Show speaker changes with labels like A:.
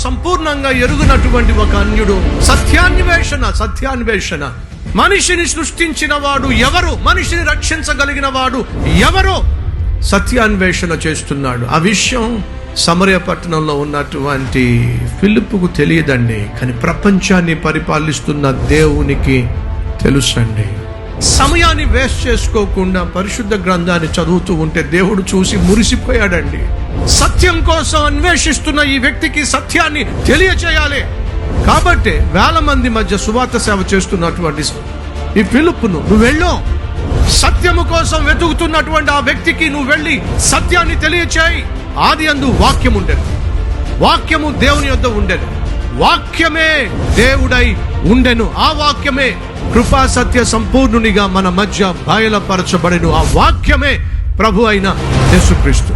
A: సంపూర్ణంగా ఎరుగునటువంటి ఒక అన్యుడు. సత్యాన్వేషణ. మనిషిని సృష్టించిన వాడు ఎవరు, మనిషిని రక్షించగలిగిన వాడు ఎవరో సత్యాన్వేషణ చేస్తున్నాడు. ఆ విషయం సమరయ పట్టణంలో ఉన్నటువంటి ఫిలిప్పుకు తెలియదండి, కానీ ప్రపంచాన్ని పరిపాలిస్తున్న దేవునికి తెలుసండి. సమయాన్ని వేస్ట్ చేసుకోకుండా పరిశుద్ధ గ్రంథాన్ని చదువుతూ ఉంటే దేవుడు చూసి మురిసిపోయాడండి. సత్యం కోసం అన్వేషిస్తున్న ఈ వ్యక్తికి సత్యాన్ని తెలియచేయాలి. కాబట్టి వేల మంది మధ్య సువార్త సేవ చేస్తున్నటువంటి ఈ ఫిలిప్పును నువ్వు వెళ్ళు, సత్యము కోసం వెతుకుతున్నటువంటి ఆ వ్యక్తికి నువ్వు వెళ్ళి సత్యాన్ని తెలియచేయి. ఆదియందు వాక్యం ఉండెను, వాక్యము దేవుని యొద్ద ఉండెను, వాక్యమే దేవుడై ఉండెను, ఆ వాక్యమే కృపా సత్య సంపూర్ణునిగా మన మధ్య బయలుపరచబడెను. ఆ వాక్యమే ప్రభు అయిన యేసుక్రీస్తు.